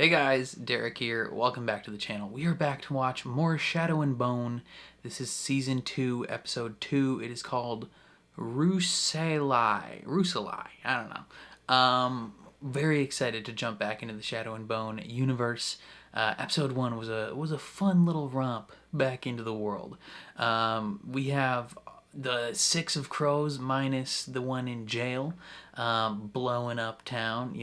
Hey guys, Derek here. Welcome back to the channel. We are back to watch more Shadow and Bone. This is season 2, episode 2. It is called Rusalye. I don't know. Very excited to jump back into the Shadow and Bone universe. Episode 1 was a fun little romp back into the world. We have the 6 of crows minus the one in jail, blowing up town,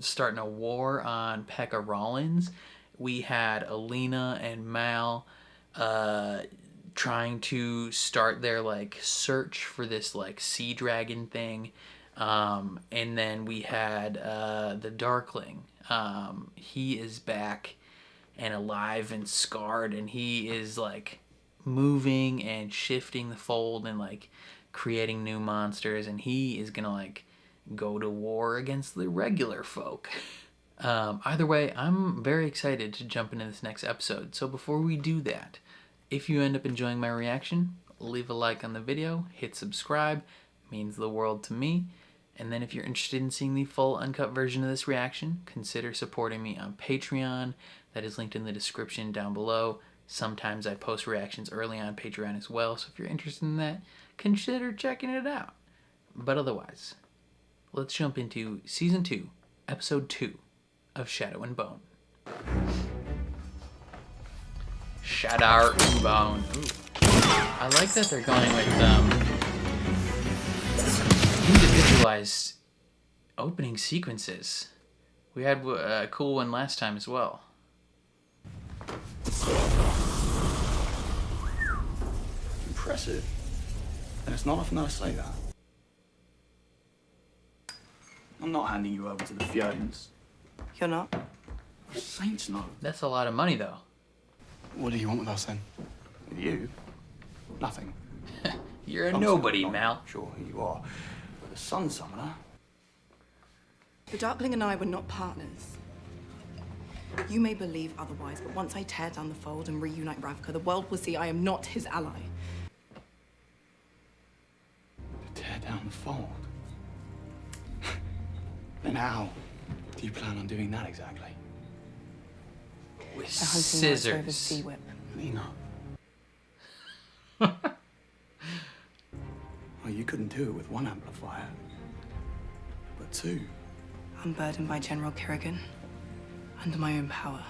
starting a war on Pekka Rollins. We had Alina and Mal trying to start their search for this sea dragon thing. And then we had the Darkling. He is back and alive and scarred, and he is moving and shifting the fold and creating new monsters, and he is gonna go to war against the regular folk. Either way, I'm very excited to jump into this next episode. So before we do that, if you end up enjoying my reaction, leave a like on the video, hit subscribe, it means the world to me. And then if you're interested in seeing the full uncut version of this reaction, consider supporting me on Patreon. That is linked in the description down below. Sometimes I post reactions early on Patreon as well, so if you're interested in that, consider checking it out. But otherwise, let's jump into Season 2, Episode 2 of Shadow and Bone. Shadow and Bone. Ooh. I like that they're going with individualized opening sequences. We had a cool one last time as well. Impressive. And it's not often that I say that. I'm not handing you over to the Fiones. You're not? Saints no. That's a lot of money, though. What do you want with us then? With you? Nothing. You're a nobody, Sun Mal. Sure, you are. But the Sun Summoner. The Darkling and I were not partners. You may believe otherwise, but once I tear down the fold and reunite Ravka, the world will see I am not his ally. To tear down the fold? Then how do you plan on doing that exactly? With A hunting scissors. over sea whip. Lena. Well, you couldn't do it with one amplifier. But two. Unburdened by General Kerrigan, under my own power.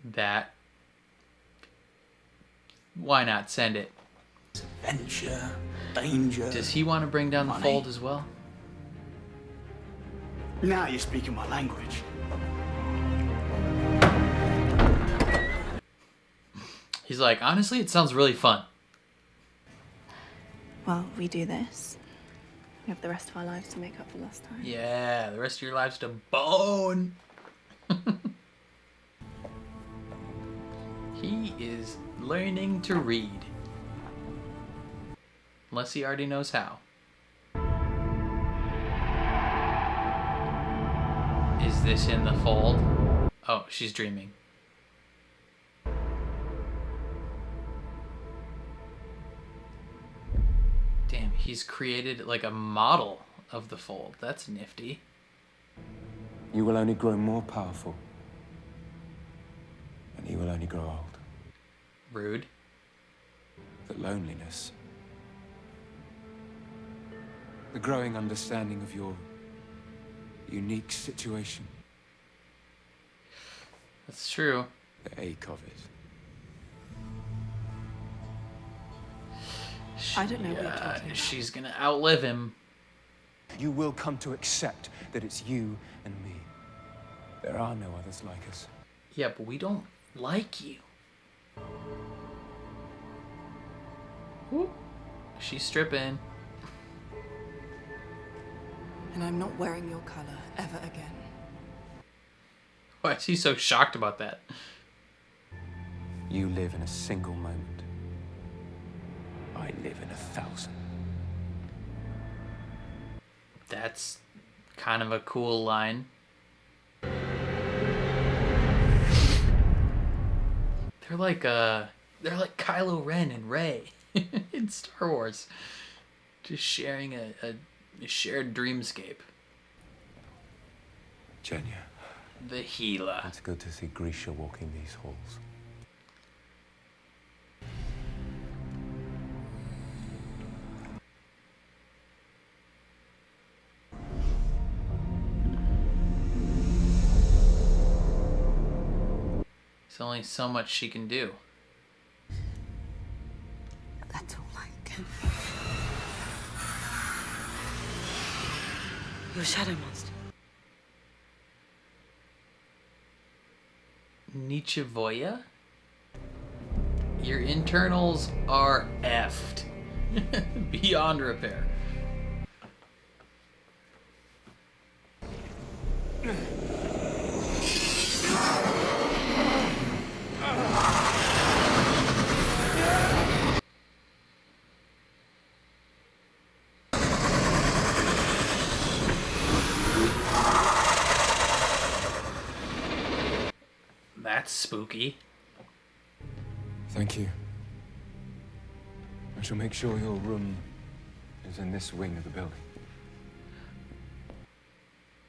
That. Why not send it? Adventure, danger. Does he want to bring down the money. fold as well? Now you're speaking my language. He's like, honestly, it sounds really fun. Well, we do this. We have the rest of our lives to make up for lost time. Yeah, the rest of your lives to bone. He is learning to read. Unless he already knows how. Is this in the fold? Oh, she's dreaming. Damn, he's created a model of the fold. That's nifty. You will only grow more powerful. And you will only grow old. Rude. The loneliness. The growing understanding of your unique situation. That's true. The ache of it. I don't know what you're talking about. She's gonna outlive him. You will come to accept that it's you and me. There are no others like us. Yeah, but we don't like you. Whoop. She's stripping. And I'm not wearing your color ever again. Why is he so shocked about that? You live in a single moment. I live in 1,000. That's kind of a cool line. They're like Kylo Ren and Rey in Star Wars, just sharing a shared dreamscape. Genya, The healer. it's good to see Grisha walking these halls. There's only so much she can do. That's all I can. You're a shadow monster. Nichevoya? Your internals are effed. Beyond repair. That's spooky. Thank you. I shall make sure your room is in this wing of the building.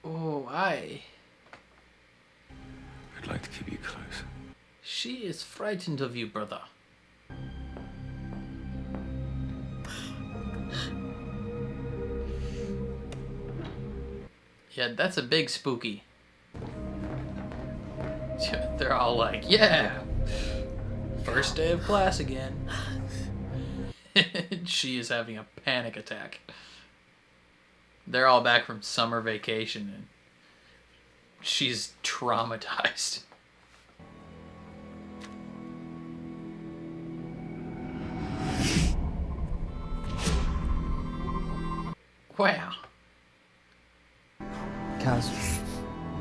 Oh, I'd like to keep you close. She is frightened of you, brother. Yeah, that's a big spooky. They're all like, yeah, first day of class again. She is having a panic attack. They're all back from summer vacation and she's traumatized. Wow. Kaz.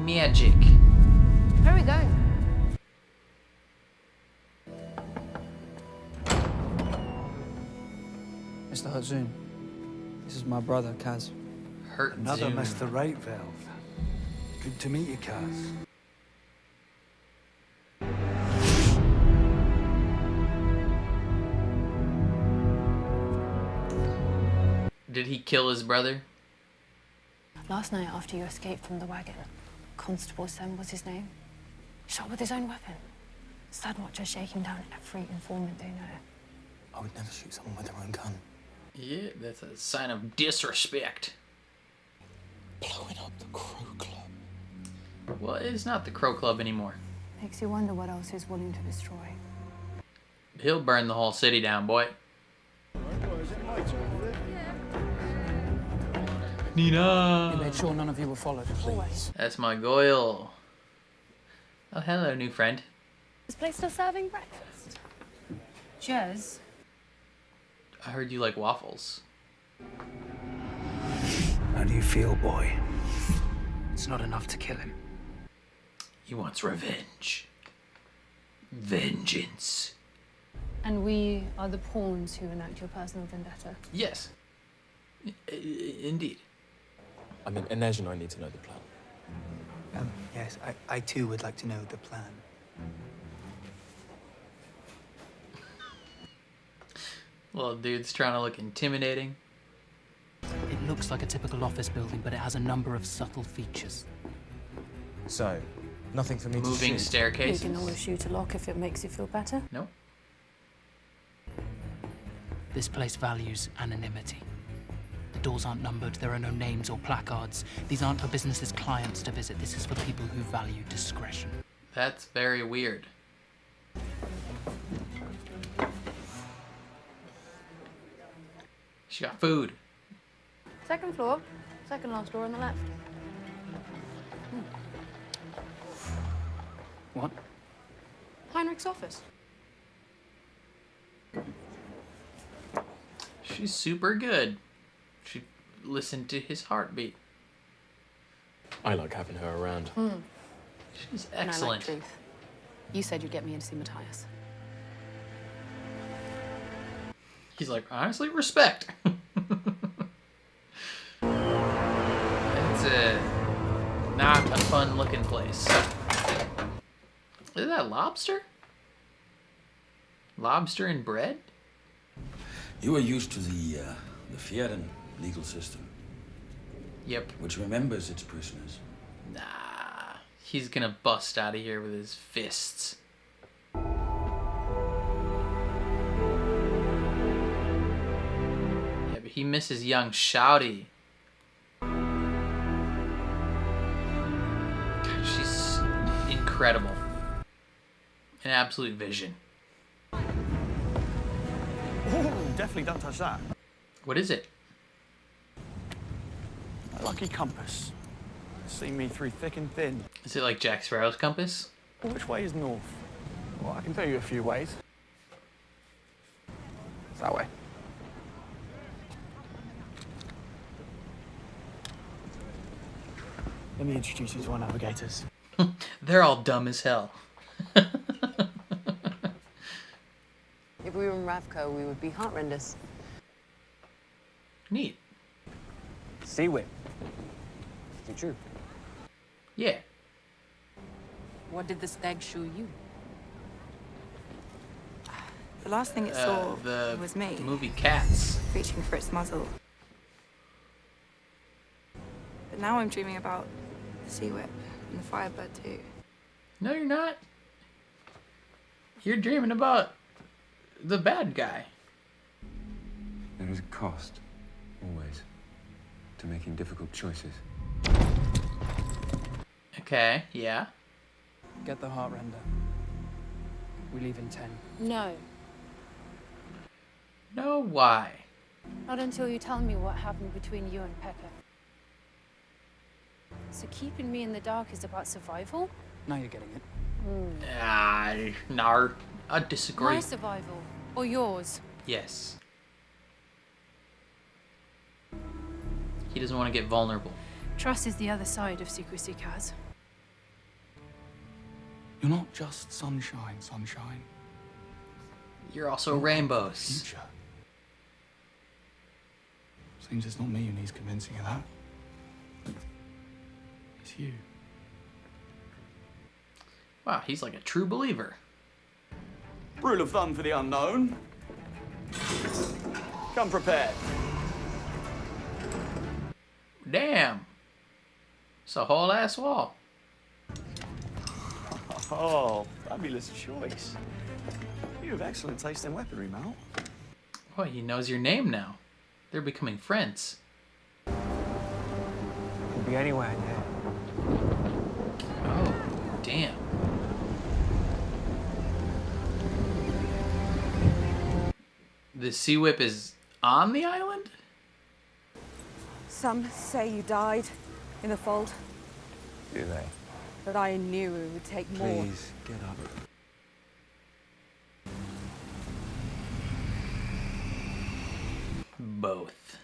Magic. Where are we going? Mr. Hudzoon, this is my brother, Kaz. Hurt Another Zoom. Mr. Right Valve. Good to meet you, Kaz. Did he kill his brother? Last night after you escaped from the wagon, Constable Sem was his name. Shot with his own weapon. Sad watcher shaking down every informant they know. I would never shoot someone with their own gun. Yeah, that's a sign of disrespect. Blowing up the Crow Club. Well, it's not the Crow Club anymore. Makes you wonder what else he's willing to destroy. He'll burn the whole city down, boy. Nina! He made sure none of you were followed. Always. That's my Goyle. Oh, hello, new friend. This place still serving breakfast? Cheers. I heard you like waffles. How do you feel, boy? It's not enough to kill him. He wants revenge. Vengeance. And we are the pawns who enact your personal vendetta. Yes. Indeed. I mean, Inej and I need to know the plan. Yes, I too would like to know the plan. Little dude's trying to look intimidating. It looks like a typical office building, but it has a number of subtle features. So, nothing for me to Moving shoot. staircases. You can always shoot a lock if it makes you feel better. Nope. This place values anonymity. The doors aren't numbered, there are no names or placards. These aren't for businesses' clients to visit, this is for people who value discretion. That's very weird. She got food. Second floor, second last door on the left. What? Heinrich's office. She's super good. She listened to his heartbeat. I like having her around. She's And I like excellent. truth. You said you'd get me in to see Matthias. He's like, honestly, respect. It's not a fun looking place. Is that lobster? Lobster and bread? You are used to the Fieren legal system, Yep. which remembers its prisoners. Nah. He's gonna bust out of here with his fists. Yeah, but he misses young Shouty. God, she's incredible. An absolute vision. Ooh, definitely don't touch that. What is it? A lucky compass. See me through thick and thin. Is it like Jack Sparrow's compass? Well, which way is north? Well, I can tell you a few ways. It's that way. Let me introduce you to our navigators. They're all dumb as hell. If we were in Ravka, we would be heartrenders. Neat. Sea whip. Is it true? Yeah. What did the stag show you? The last thing it saw The was me, movie Cats. reaching for its muzzle. But now I'm dreaming about the sea whip and the firebird too. No, you're not. You're dreaming about the bad guy. There is a cost, always, to making difficult choices. Okay, yeah. Get the Heartrender. We leave in 10. No, No, why? not until you tell me what happened between you and Pekka. So keeping me in the dark is about survival? Now you're getting it. No, I disagree. My survival, or yours? Yes. He doesn't want to get vulnerable. Trust is the other side of secrecy, Kaz. You're not just sunshine, sunshine. You're also rainbows. Future. Seems it's not me who needs convincing of that. It's you. Wow, he's like a true believer. Rule of thumb for the unknown. Come prepared. Damn. It's a whole ass wall. Oh, fabulous choice. You have excellent taste in weaponry, Mal. Boy, he knows your name now. They're becoming friends. Could be anywhere in here. Oh, damn. The Sea Whip is on the island? Some say you died in the fold, Do they? but I knew it would take more. Please, get up. Both.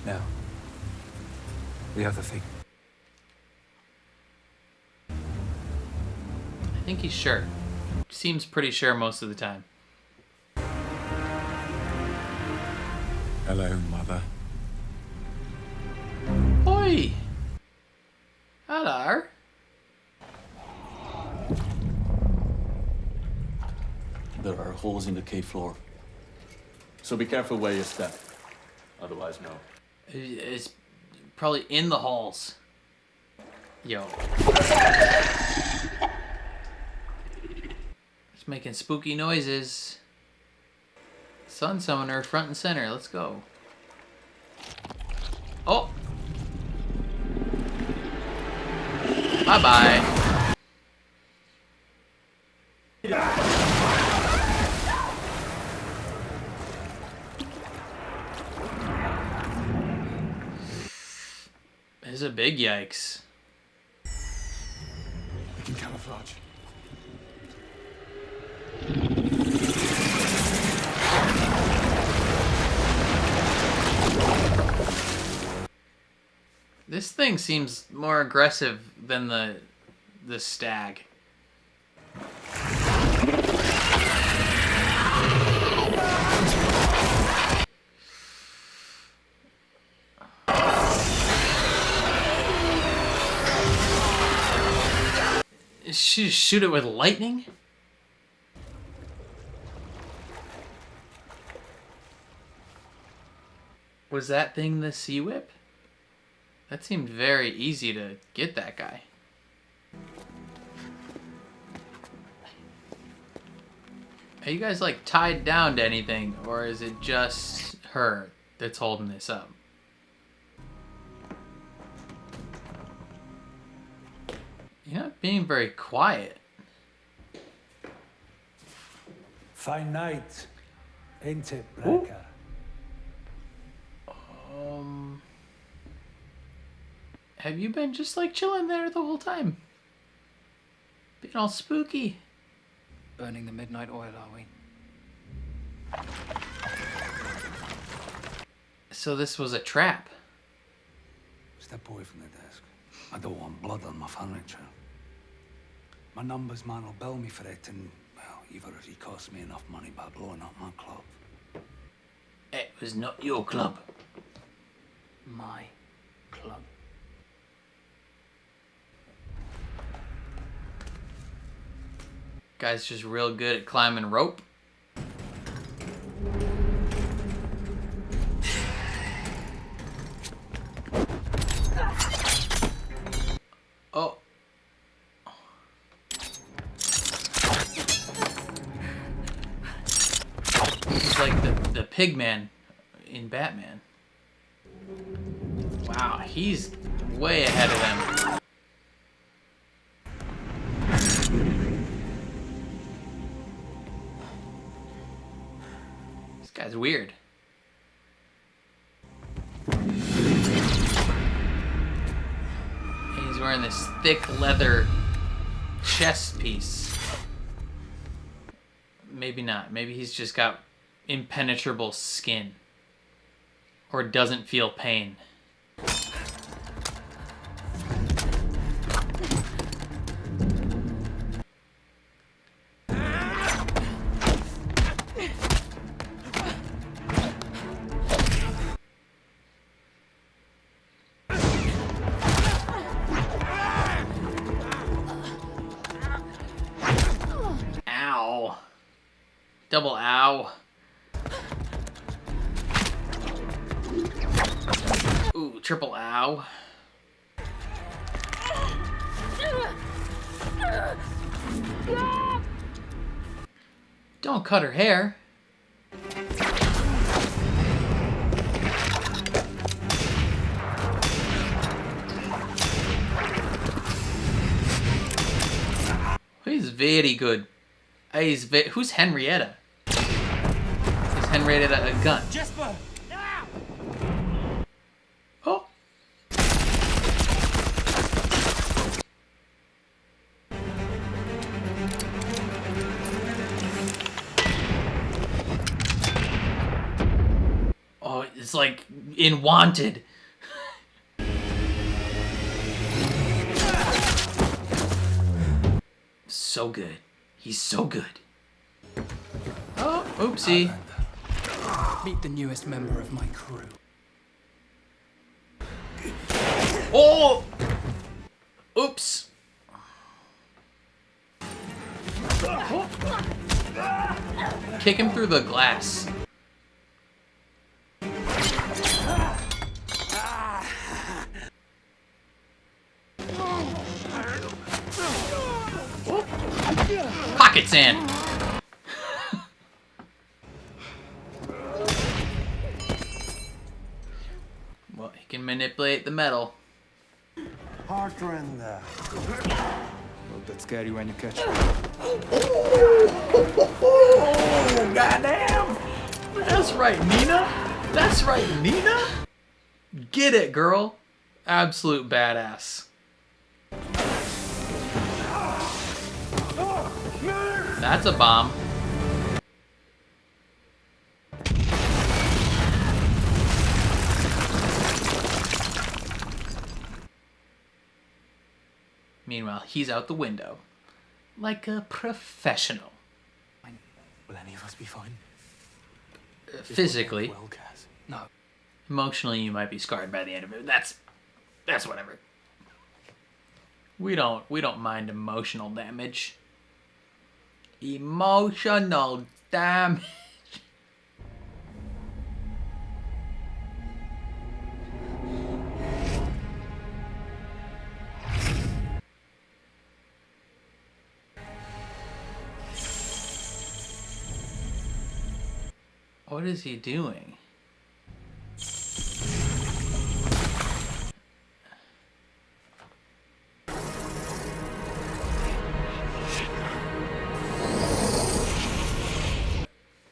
Now, the other thing. I think he's sure. Seems pretty sure most of the time. Hello, Mother. Oi! Hello. There are holes in the cave floor. So be careful where you step. Otherwise, no. It's probably in the halls. Yo. It's making spooky noises. Sun Summoner front and center. Let's go. Oh! Bye-bye. This is a big yikes. We can camouflage. This thing seems more aggressive than the stag. Shoot it with lightning? Was that thing the Sea Whip? That seemed very easy to get that guy. Are you guys like tied down to anything, or is it just her that's holding this up? You're not being very quiet. Fine night, ain't it, Brecker? Have you been just like chilling there the whole time? Being all spooky. Burning the midnight oil, are we? So this was a trap. Step away from the desk. I don't want blood on my furniture. My numbers man will bill me for it, and, well, either if he costs me enough money by blowing up my club. It was not your club. My club. Guy's just real good at climbing rope. Oh. He's like the pig man in Batman. Wow, he's way ahead of them. This guy's weird. And he's wearing this thick leather chest piece. Maybe not. Maybe he's just got impenetrable skin. Or doesn't feel pain. Ow. Double ow. Ooh, triple ow. Don't cut her hair. He's very good. Who's Henrietta? Is Henrietta a gun? Jesper! Oh. Oh, it's like in Wanted. So good. He's so good. Oh, oopsie. Meet the newest member of my crew. Oh! Oops. Oh. Kick him through the glass. Pocket sand. Well, he can manipulate the metal. Heart render. Hope that's scary when you catch it. Oh, goddamn! That's right, Nina. That's right, Nina. Get it, girl. Absolute badass. That's a bomb. Meanwhile, he's out the window. Like a professional. Will any of us be fine? Physically. Well, Cass. No. Emotionally, you might be scarred by the end of it. That's whatever. We don't mind emotional damage. Emotional damage. What is he doing?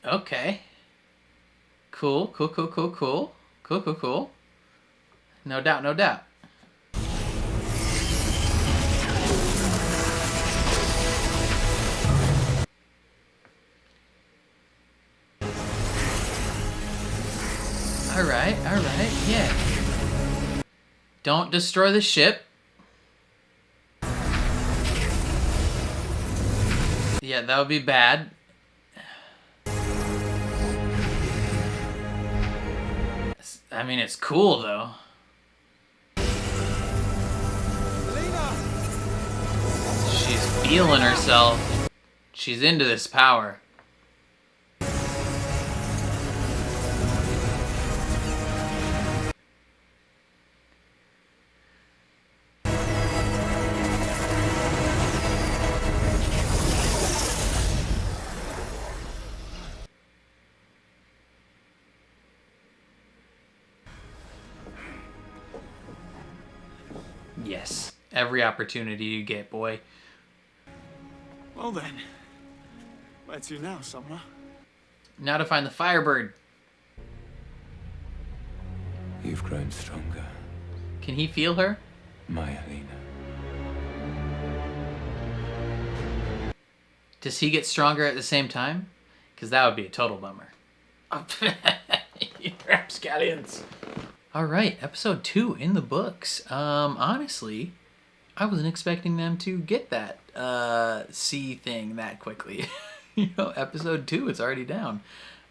Okay. Cool. Cool. No doubt, no doubt. Alright, yeah. Don't destroy the ship. Yeah, that would be bad. I mean, it's cool, though. She's feeling herself. She's into this power. Yes. Every opportunity you get, boy. Well then, where to now, Summoner? Now to find the Firebird. You've grown stronger, Can he feel her? my Helena. Does he get stronger at the same time? Because that would be a total bummer. You rapscallions. Alright, episode 2 in the books. Honestly, I wasn't expecting them to get that sea thing that quickly. You know, episode 2, it's already down.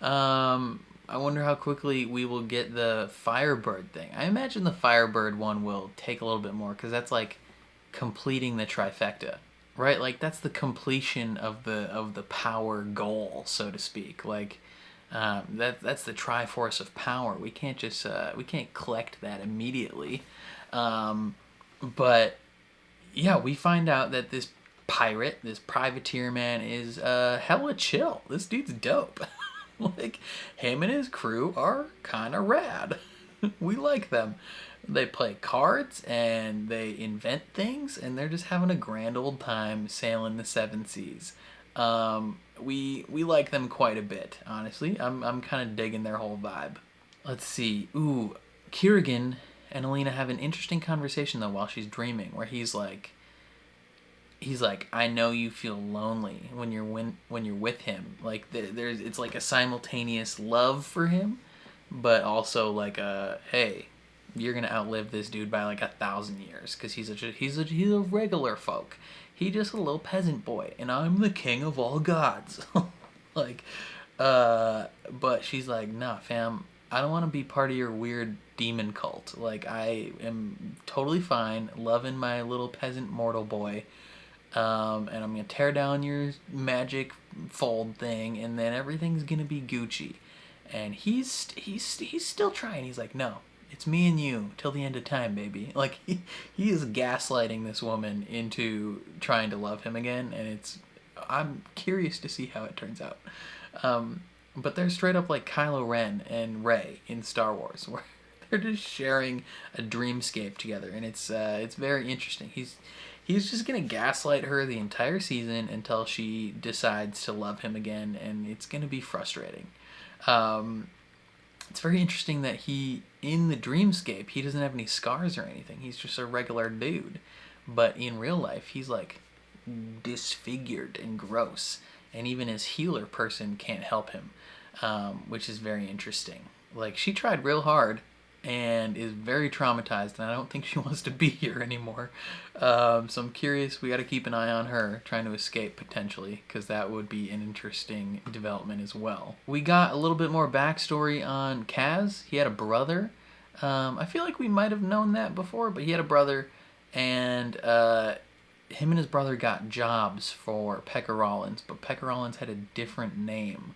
I wonder how quickly we will get the Firebird thing. I imagine the Firebird one will take a little bit more, because that's like completing the trifecta. Right, like that's the completion of the power goal, so to speak. Like that's the Triforce of power. We can't just we can't collect that immediately. But yeah, we find out that this pirate, this privateer man, is hella chill. This dude's dope. Like him and his crew are kind of rad. We like them. They play cards and they invent things, and they're just having a grand old time sailing the seven seas. We like them quite a bit, honestly. I'm kind of digging their whole vibe. Let's see. Ooh, Kirigan and Alina have an interesting conversation though while she's dreaming, where he's like, I know you feel lonely when you're with him. Like it's like a simultaneous love for him, but also like a hey, you're gonna outlive this dude by like 1,000 years, because he's a regular folk. He just a little peasant boy, and I'm the king of all gods. Like, but she's like, nah, fam, I don't want to be part of your weird demon cult. Like, I am totally fine loving my little peasant mortal boy. And I'm gonna tear down your magic fold thing, and then everything's gonna be Gucci. And he's still trying. He's like, no, it's me and you till the end of time, baby. Like he is gaslighting this woman into trying to love him again, and I'm curious to see how it turns out. But they're straight up like Kylo Ren and Rey in Star Wars, where they're just sharing a dreamscape together, and it's very interesting. He's just gonna gaslight her the entire season until she decides to love him again, and it's gonna be frustrating. It's very interesting that in the dreamscape, he doesn't have any scars or anything. He's just a regular dude. But in real life, he's like disfigured and gross. And even his healer person can't help him, which is very interesting. Like, she tried real hard and is very traumatized, and I don't think she wants to be here anymore. So I'm curious. We got to keep an eye on her trying to escape potentially, because that would be an interesting development as well. We got a little bit more backstory on Kaz. He had a brother. I feel like we might have known that before, but he had a brother, and him and his brother got jobs for Pekka Rollins, but Pekka Rollins had a different name.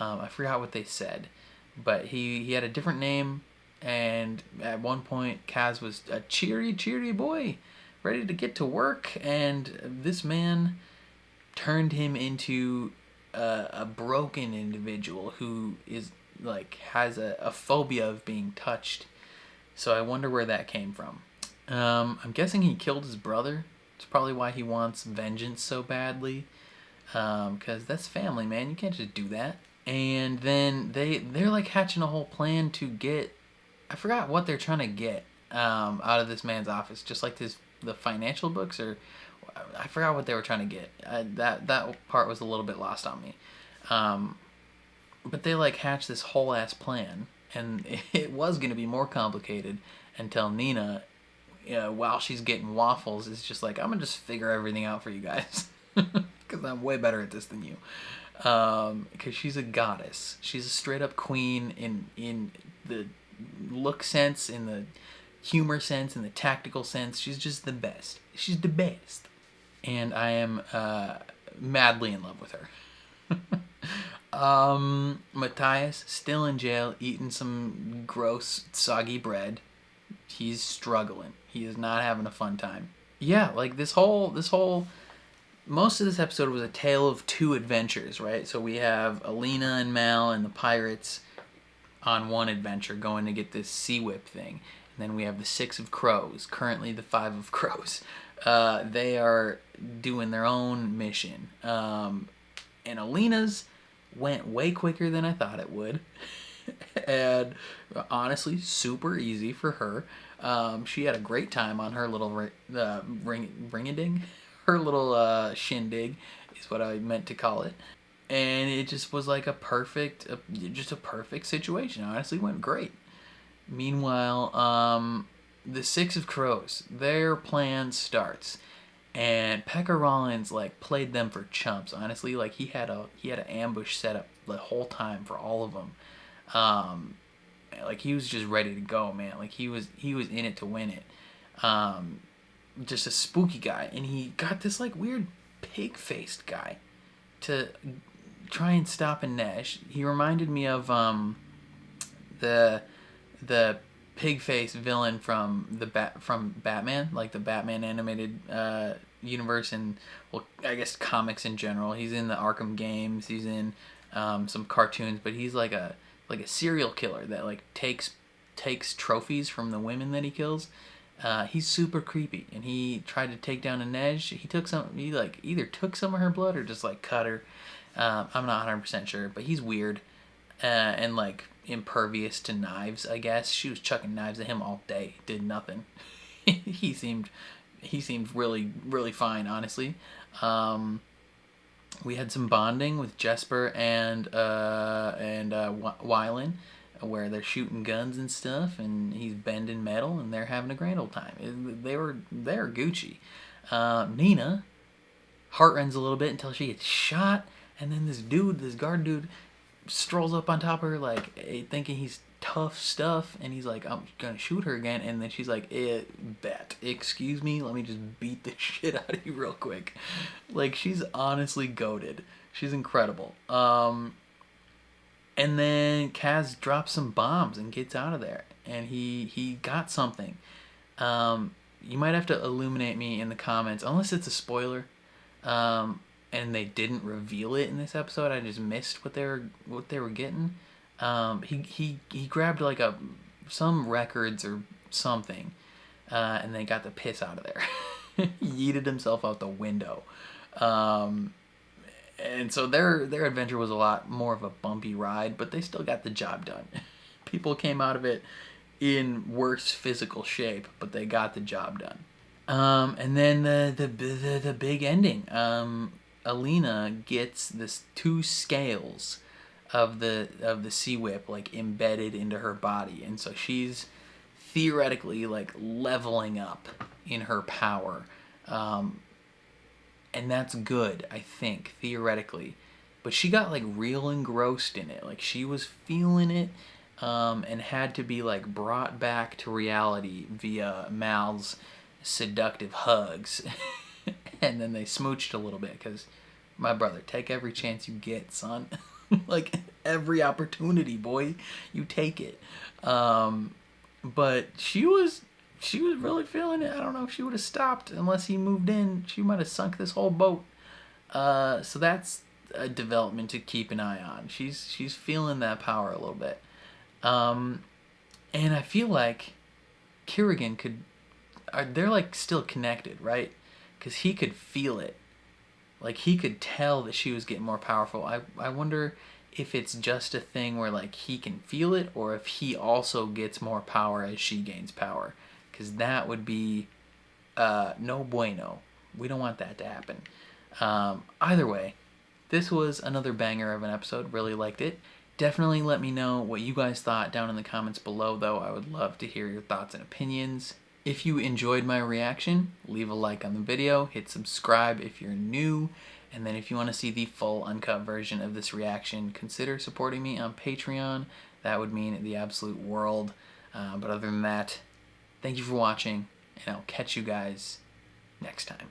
I forgot what they said, but he had a different name, and at one point Kaz was a cheery boy, ready to get to work, and this man turned him into a broken individual who is like has a phobia of being touched. So I wonder where that came from. I'm guessing he killed his brother. It's probably why he wants vengeance so badly. Because that's family, man. You can't just do that. And then they're like hatching a whole plan to get... I forgot what they're trying to get out of this man's office. Just like the financial books, or... I forgot what they were trying to get. That part was a little bit lost on me. But they like hatched this whole ass plan. And it was going to be more complicated until Nina... while she's getting Waffles, is just like, I'm gonna just figure everything out for you guys, because I'm way better at this than you. Because she's a goddess. She's a straight up queen in the look sense, in the humor sense, in the tactical sense. She's just the best. She's the best, and I am madly in love with her. Matthias still in jail, eating some gross soggy bread. He's struggling. He is not having a fun time. Yeah, like this whole most of this episode was a tale of two adventures, right? So we have Alina and Mal and the pirates on one adventure going to get this sea whip thing. And then we have the 6 of Crows, currently the 5 of Crows. They are doing their own mission. And Alina's went way quicker than I thought it would. And honestly, super easy for her. She had a great time on her little ring-a-ding. Her little shindig is what I meant to call it. And it just was like a perfect situation. Honestly, went great. Meanwhile, the 6 of Crows, their plan starts. And Pekka Rollins like played them for chumps. Honestly, like he had an ambush set up the whole time for all of them. Like he was just ready to go, man. Like he was in it to win it. Just a spooky guy, and he got this like weird pig-faced guy to try and stop Inej. He reminded me of the pig-faced villain from Batman, like the Batman animated universe, and well, I guess comics in general. He's in the Arkham games. He's in some cartoons, but he's like a serial killer that like takes trophies from the women that he kills. He's super creepy, and he tried to take down Inej. He like either took some of her blood or just like cut her. I'm not 100% sure, but he's weird and like impervious to knives, I guess. She was chucking knives at him all day. Did nothing. he seemed really, really fine, honestly. We had some bonding with Jesper and Wylan, where they're shooting guns and stuff, and he's bending metal, and they're having a grand old time. They're Gucci. Nina heart rends a little bit until she gets shot, and then this guard dude, strolls up on top of her like thinking he's tough stuff, and he's like, I'm gonna shoot her again, and then she's like, bet, excuse me, let me just beat the shit out of you real quick. Like, she's honestly goated. She's incredible. And then Kaz drops some bombs and gets out of there, and he got something. You might have to illuminate me in the comments, unless it's a spoiler, and they didn't reveal it in this episode. I just missed what they were getting. He grabbed like some records or something, and then got the piss out of there. He yeeted himself out the window. And so their adventure was a lot more of a bumpy ride, but they still got the job done. People came out of it in worse physical shape, but they got the job done. And then the big ending. Alina gets this 2 scales of the sea whip like embedded into her body, and so she's theoretically like leveling up in her power. And that's good, I think, theoretically. But she got like real engrossed in it. Like she was feeling it, and had to be like brought back to reality via Mal's seductive hugs. And then they smooched a little bit because, my brother, take every chance you get, son. Like, every opportunity, boy, you take it. But she was really feeling it. I don't know if she would have stopped unless he moved in. She might have sunk this whole boat. So that's a development to keep an eye on. She's feeling that power a little bit. And I feel like Kerrigan they're like still connected, right? Because he could feel it. Like, he could tell that she was getting more powerful. I wonder if it's just a thing where, like, he can feel it, or if he also gets more power as she gains power. Because that would be no bueno. We don't want that to happen. Either way, this was another banger of an episode. Really liked it. Definitely let me know what you guys thought down in the comments below, though. I would love to hear your thoughts and opinions. If you enjoyed my reaction, leave a like on the video, hit subscribe if you're new, and then if you want to see the full uncut version of this reaction, consider supporting me on Patreon. That would mean the absolute world. But other than that, thank you for watching, and I'll catch you guys next time.